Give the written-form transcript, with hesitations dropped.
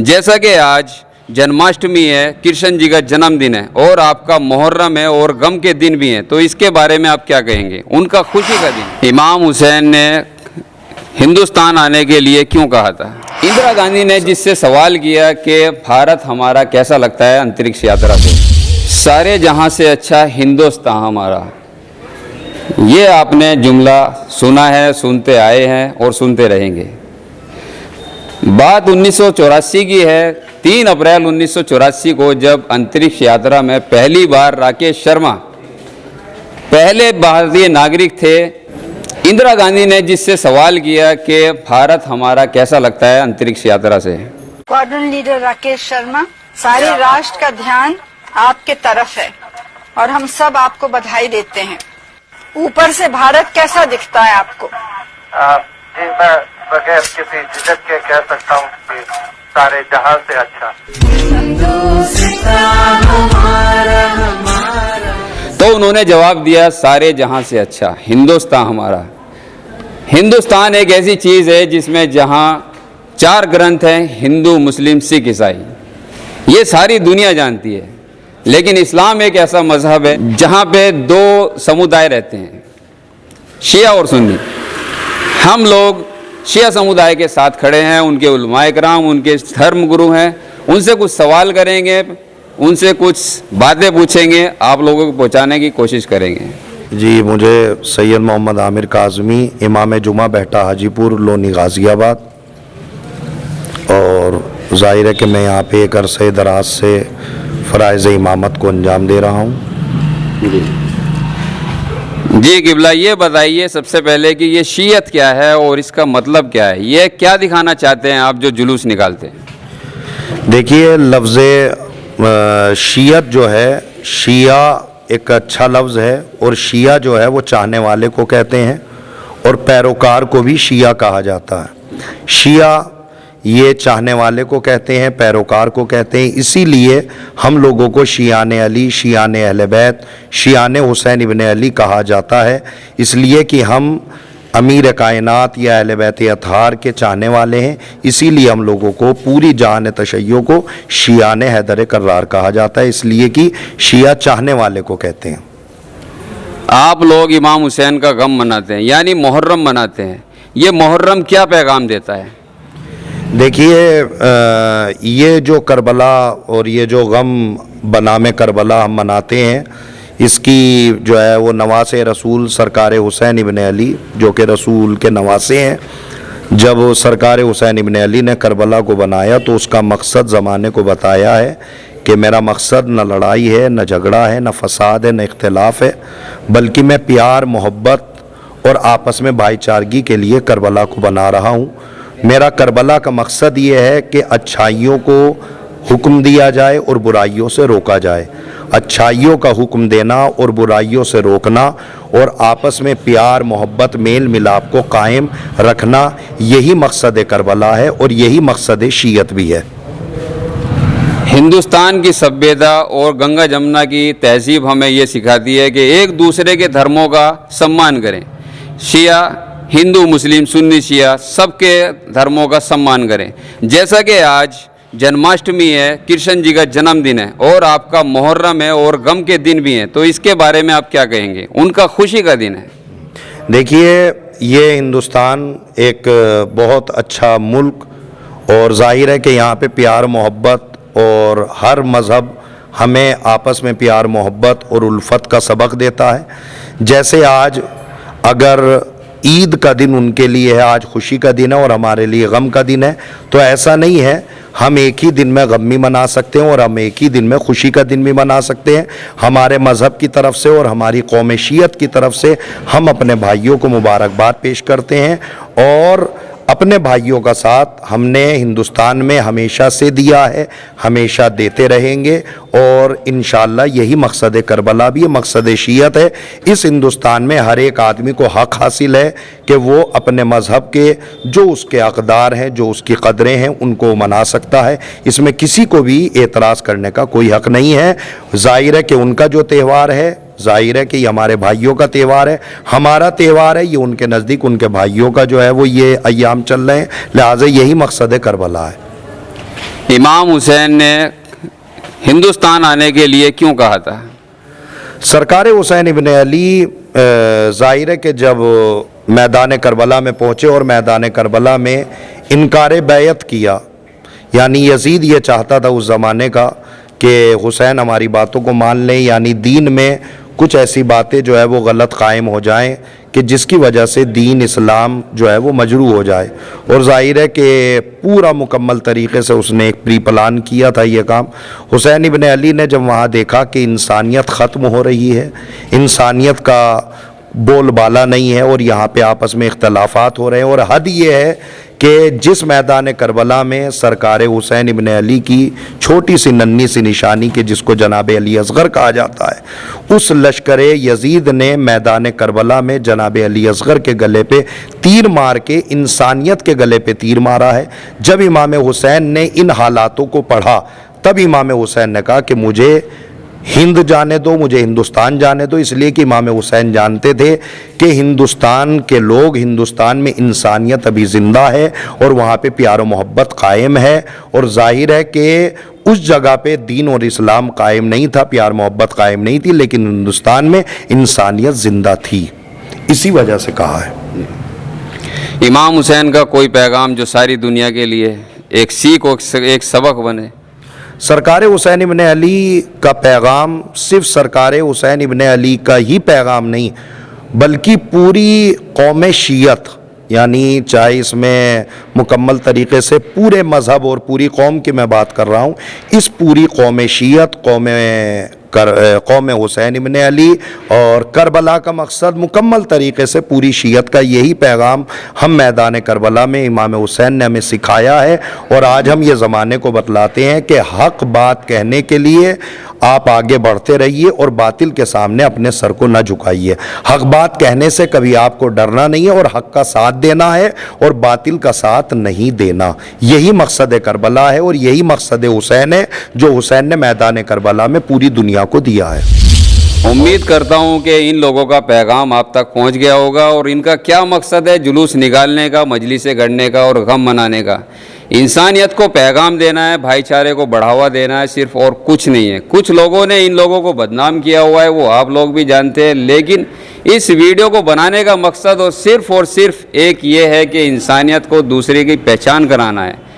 जैसा कि आज जन्माष्टमी है, कृष्ण जी का जन्मदिन है और आपका मुहर्रम है और गम के दिन भी हैं, तो इसके बारे में आप क्या कहेंगे? उनका खुशी का दिन। इमाम हुसैन ने हिंदुस्तान आने के लिए क्यों कहा था? इंदिरा गांधी ने जिससे सवाल किया कि भारत हमारा कैसा लगता है अंतरिक्ष यात्रा से, सारे जहां से अच्छा हिंदुस्तान हमारा, ये आपने जुमला सुना है, सुनते आए हैं और सुनते रहेंगे। बात 1984 की है। 3 अप्रैल 1984 को जब अंतरिक्ष यात्रा में पहली बार राकेश शर्मा पहले भारतीय नागरिक थे, इंदिरा गांधी ने जिससे सवाल किया कि भारत हमारा कैसा लगता है अंतरिक्ष यात्रा से। स्क्वाड्रन लीडर राकेश शर्मा, सारे राष्ट्र का ध्यान आपके तरफ है और हम सब आपको बधाई देते हैं। ऊपर से भारत कैसा दिखता है आपको? जी, मैं बगैर किसी झिझक के कह सकता हूँ कि सारे जहां से अच्छा। तो उन्होंने जवाब दिया, सारे जहां से अच्छा हिंदुस्तान हमारा। हिंदुस्तान एक ऐसी चीज है जिसमें जहां 4 ग्रंथ हैं, हिंदू, मुस्लिम, सिख, ईसाई, ये सारी दुनिया जानती है। लेकिन इस्लाम एक ऐसा मजहब है जहां पे 2 समुदाय रहते हैं, शिया और सुन्नी। हम लोग शिया समुदाय के साथ खड़े हैं, उनके उलमाए कराम, उनके धर्म गुरु हैं, उनसे कुछ सवाल करेंगे, उनसे कुछ बातें पूछेंगे, आप लोगों को पहुंचाने की कोशिश करेंगे। जी, मुझे सैयद मोहम्मद आमिर काज़मी, इमाम जुमा बेहटा हाजीपुर लोनी गाज़ियाबाद, और ज़ाहिर है कि मैं यहाँ पे एक अरसे दराज से फ़राइज़ इमामत को अंजाम दे रहा हूँ। जी किबला, ये बताइए सबसे पहले कि ये शीयत क्या है और इसका मतलब क्या है? ये क्या दिखाना चाहते हैं आप जो जुलूस निकालते हैं? देखिए, लफ्ज़ शीयत जो है, शिया एक अच्छा लफ्ज़ है, और शिया जो है वो चाहने वाले को कहते हैं, और पैरोकार को भी शिया कहा जाता है। शिया ये चाहने वाले को कहते हैं, पैरोकार को कहते हैं। इसीलिए हम लोगों को शियाने अली, शियाने अहले बैत, शियाने हुसैन इब्न अली कहा जाता है, इसलिए कि हम अमीर कायनात या अहले बैत अतहार के चाहने वाले हैं। इसीलिए हम लोगों को पूरी जान तशय्यो को शियाने हैदर कर्रार कहा जाता है, इसलिए कि शिया चाहने वाले को कहते हैं। आप लोग इमाम हुसैन का गम मनाते हैं, यानी मुहर्रम मनाते हैं। ये मुहर्रम क्या पैगाम देता है? देखिए, ये जो करबला और ये जो गम बनामे करबला हम मनाते हैं, इसकी जो है वो नवासे रसूल सरकार हुसैन इब्न अली, जो कि रसूल के नवासे हैं, जब सरकार हुसैन इब्न अली ने करबला को बनाया तो उसका मकसद ज़माने को बताया है कि मेरा मकसद न लड़ाई है, न झगड़ा है, न फसाद है, न इख्तिलाफ है, बल्कि मैं प्यार, मोहब्बत और आपस में भाईचारगी के लिए करबला को बना रहा हूँ। मेरा करबला का मकसद ये है कि अच्छाइयों को हुक्म दिया जाए और बुराइयों से रोका जाए। अच्छाइयों का हुक्म देना और बुराइयों से रोकना और आपस में प्यार, मोहब्बत, मेल मिलाप को कायम रखना, यही मकसद करबला है और यही मकसद शीयत भी है। हिंदुस्तान की सभ्यता और गंगा जमुना की तहजीब हमें ये सिखाती है कि एक दूसरे के धर्मों का सम्मान करें। शिया, हिंदू, मुस्लिम, सुन्नी, शिया, सबके धर्मों का सम्मान करें। जैसा कि आज जन्माष्टमी है, कृष्ण जी का जन्मदिन है और आपका मुहर्रम है और गम के दिन भी हैं, तो इसके बारे में आप क्या कहेंगे? उनका खुशी का दिन है। देखिए, ये हिंदुस्तान एक बहुत अच्छा मुल्क, और जाहिर है कि यहाँ पे प्यार, मोहब्बत और हर मज़हब हमें आपस में प्यार, मोहब्बत और उल्फत का सबक देता है। जैसे आज अगर ईद का दिन उनके लिए है, आज खुशी का दिन है और हमारे लिए गम का दिन है, तो ऐसा नहीं है। हम एक ही दिन में गम भी मना सकते हैं और हम एक ही दिन में खुशी का दिन भी मना सकते हैं। हमारे मज़हब की तरफ से और हमारी कौम शियत की तरफ से हम अपने भाइयों को मुबारकबाद पेश करते हैं, और अपने भाइयों का साथ हमने हिंदुस्तान में हमेशा से दिया है, हमेशा देते रहेंगे, और इंशाअल्लाह यही मकसद करबला भी है, मकसद शीयत है। इस हिंदुस्तान में हर एक आदमी को हक़ हासिल है कि वो अपने मज़हब के जो उसके अक़दार हैं, जो उसकी क़दरें हैं, उनको मना सकता है। इसमें किसी को भी एतराज़ करने का कोई हक़ नहीं है। ज़ाहिर है कि उनका जो त्यौहार है, ज़ाहिर है कि ये हमारे भाइयों का त्यौहार है, हमारा त्यौहार है, ये उनके नज़दीक उनके भाइयों का जो है वो ये अय्याम चल रहे हैं, लिहाजा यही मकसद करबला है। इमाम हुसैन ने हिंदुस्तान आने के लिए क्यों कहा था? सरकार हुसैन इब्न अली ज़ाहिर है कि जब मैदान करबला में पहुँचे और मैदान करबला में इनकार बैयत किया, यानी यजीद ये चाहता था उस ज़माने का कि हुसैन हमारी बातों को मान लें, यानी दीन में कुछ ऐसी बातें जो है वो गलत कायम हो जाएं कि जिसकी वजह से दीन इस्लाम जो है वो मजरू हो जाए। और ज़ाहिर है कि पूरा मुकम्मल तरीके से उसने एक प्री प्लान किया था ये काम। हुसैन इब्न अली ने जब वहाँ देखा कि इंसानियत ख़त्म हो रही है, इंसानियत का बोलबाला नहीं है और यहाँ पे आपस में इख्तलाफात हो रहे हैं, और हद ये है कि जिस मैदान करबला में सरकार हुसैन इब्न अली की छोटी सी नन्ही सी निशानी के जिसको जनाब अली असगर कहा जाता है, उस लश्कर यजीद ने मैदान करबला में जनाब अली असगर के गले पे तीर मार के इंसानियत के गले पे तीर मारा है। जब इमाम हुसैन ने इन हालातों को पढ़ा तब इमाम हुसैन ने कहा कि मुझे हिंद जाने दो, मुझे हिंदुस्तान जाने दो, इसलिए कि इमाम हुसैन जानते थे कि हिंदुस्तान के लोग, हिंदुस्तान में इंसानियत अभी ज़िंदा है और वहाँ पे प्यार व मोहब्बत कायम है। और ज़ाहिर है कि उस जगह पे दीन और इस्लाम कायम नहीं था, प्यार मोहब्बत कायम नहीं थी, लेकिन हिंदुस्तान में इंसानियत ज़िंदा थी, इसी वजह से कहा है। इमाम हुसैन का कोई पैगाम जो सारी दुनिया के लिए एक सीख और एक सबक बने? सरकार हुसैन इब्न अली का पैगाम सिर्फ सरकार हुसैन इब्न अली का ही पैगाम नहीं, बल्कि पूरी कौम शियत, यानी चाहे इसमें मुकम्मल तरीके से पूरे मज़हब और पूरी कौम की मैं बात कर रहा हूँ, इस पूरी कौम शियत, कौम हुसैन इब्न अली और करबला का मकसद मुकम्मल तरीके से पूरी शियत का यही पैगाम हम मैदान करबला में इमाम हुसैन ने हमें सिखाया है। और आज हम ये ज़माने को बतलाते हैं कि हक़ बात कहने के लिए आप आगे बढ़ते रहिए और बातिल के सामने अपने सर को न झुकाइए। हक़ बात कहने से कभी आपको डरना नहीं है और हक़ का साथ देना है और बातिल का साथ नहीं देना। यही मकसद करबला है और यही मकसद हुसैन है जो हुसैन ने मैदान करबला में पूरी दुनिया को दिया है। उम्मीद करता हूँ कि इन लोगों का पैगाम आप तक पहुँच गया होगा और इनका क्या मकसद है जुलूस निकालने का, मजलिसें गढ़ने का और गम मनाने का। इंसानियत को पैगाम देना है, भाईचारे को बढ़ावा देना है सिर्फ, और कुछ नहीं है। कुछ लोगों ने इन लोगों को बदनाम किया हुआ है, वो आप लोग भी जानते हैं, लेकिन इस वीडियो को बनाने का मकसद और सिर्फ एक ये है कि इंसानियत को दूसरे की पहचान कराना है।